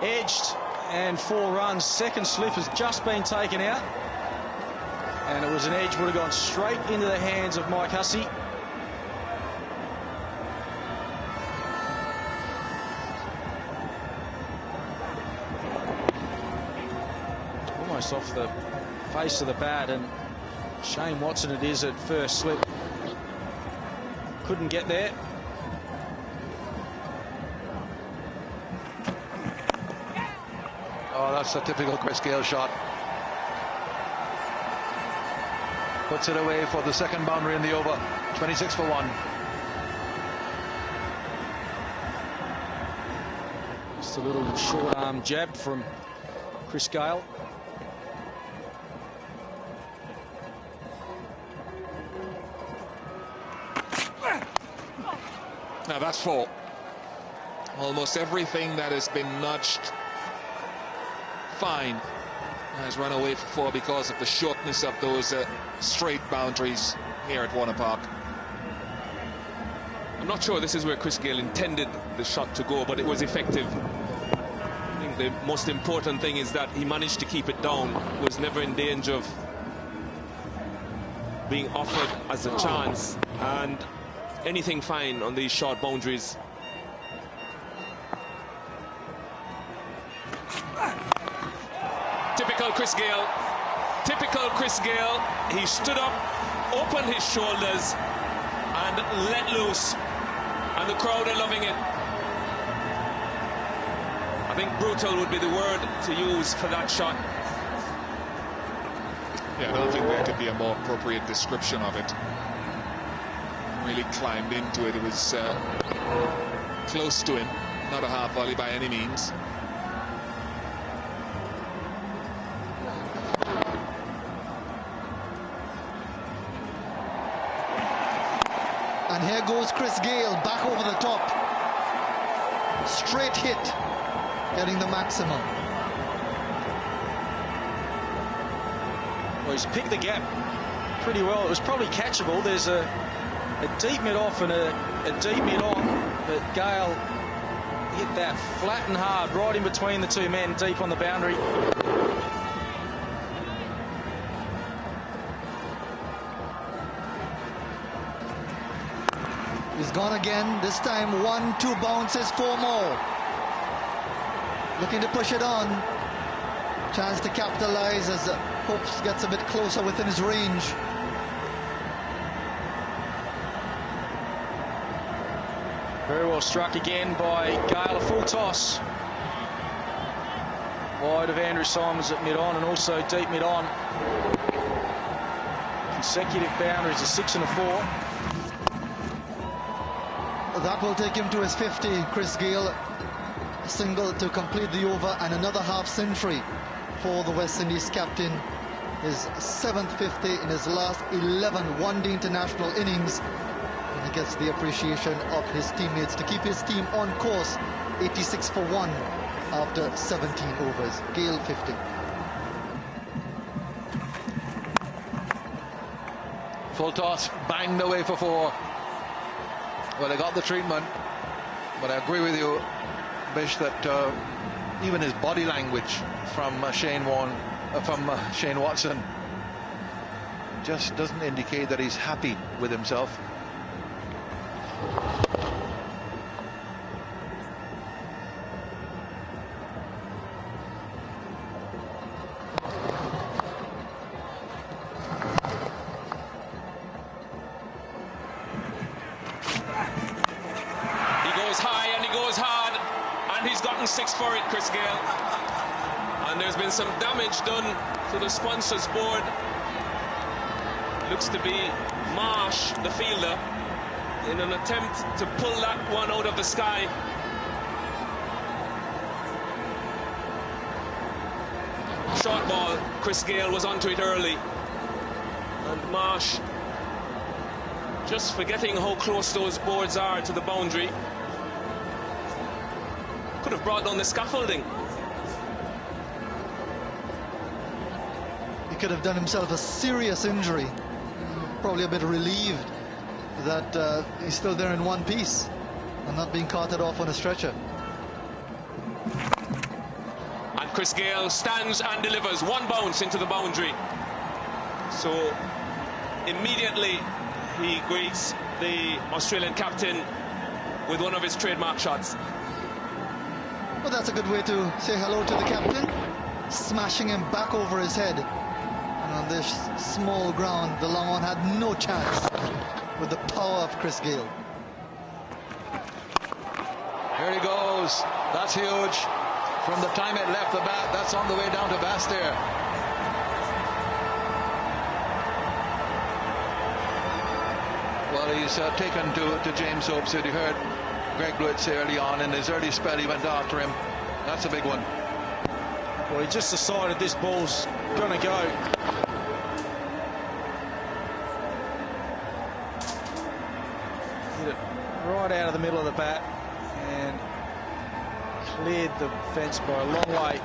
edged and 4 runs. Second slip has just been taken out, and it was an edge, would have gone straight into the hands of Mike Hussey. Almost off the face of the bat, and Shane Watson it is at first slip. Couldn't get there. Oh, that's a typical Chris Gayle shot. Puts it away for the second boundary in the over. 26 for 1. Just a little short arm jab from Chris Gayle. Now that's 4. Almost everything that has been nudged fine has run away for 4 because of the shortness of those straight boundaries here at Warner Park. I'm not sure this is where Chris Gayle intended the shot to go, but it was effective. I think the most important thing is that he managed to keep it down, was never in danger of being offered as a chance, and anything fine on these short boundaries. Typical Chris Gayle. Typical Chris Gayle. He stood up, opened his shoulders, and let loose. And the crowd are loving it. I think brutal would be the word to use for that shot. Yeah, I don't think there could be a more appropriate description of it. Really climbed into it. It was close to him. Not a half volley by any means. And here goes Chris Gayle back over the top. Straight hit, getting the maximum. Well, he's picked the gap pretty well. It was probably catchable. There's a deep mid-off and a deep mid-on, but Gayle hit that flat and hard right in between the two men, deep on the boundary. He's gone again. This time 1, 2 bounces, 4 more. Looking to push it on. Chance to capitalize as Hopes gets a bit closer within his range. Very well struck again by Gayle. A full toss wide of Andrew Simons at mid-on, and also deep mid-on. Consecutive boundaries, a 6 and a 4. That will take him to his 50. Chris Gayle, a single to complete the over, and another half century for the West Indies captain. His 7th 50 in his last 11 one-day international innings. And he gets the appreciation of his teammates to keep his team on course. 86 for 1 after 17 overs. Gayle 50. Full toss, banged away for 4. Well, they got the treatment, but I agree with you, Bish, that even his body language from Shane Watson just doesn't indicate that he's happy with himself. He's gotten 6 for it, Chris Gayle. And there's been some damage done to the sponsors board. Looks to be Marsh, the fielder, in an attempt to pull that one out of the sky. Short ball. Chris Gayle was onto it early. And Marsh just forgetting how close those boards are to the boundary. Could have brought down the scaffolding. He could have done himself a serious injury. Probably a bit relieved that he's still there in one piece and not being carted off on a stretcher. And Chris Gayle stands and delivers. One bounce into the boundary. So immediately he greets the Australian captain with one of his trademark shots. Well, that's a good way to say hello to the captain. Smashing him back over his head. And on this small ground, the long one had no chance with the power of Chris Gayle. Here he goes. That's huge. From the time it left the bat, that's on the way down to Bastair. Well, he's taken to James Hope. So you heard Greg Blewett say early on in his early spell, he went after him. That's a big one. Well, he just decided this ball's going to go. Hit it right out of the middle of the bat and cleared the fence by a long way.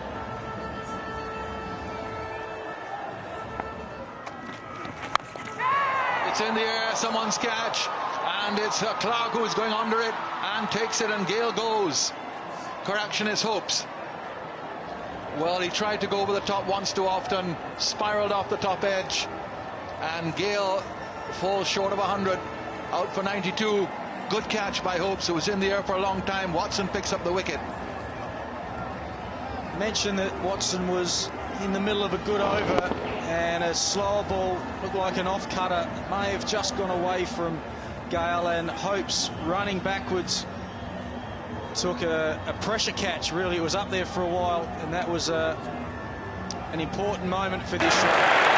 It's in the air, someone's catch, and it's Clark who's going under it and takes it, and Gayle goes. Correction is Hope's. Well, he tried to go over the top once too often, spiraled off the top edge, and Gayle falls short of 100, out for 92. Good catch by Hope, so it was in the air for a long time. Watson picks up the wicket. Mentioned that Watson was in the middle of a good over, and a slower ball looked like an off-cutter. May have just gone away from Gayle, and Hope's running backwards took a pressure catch. Really, it was up there for a while, and that was an important moment for this shot.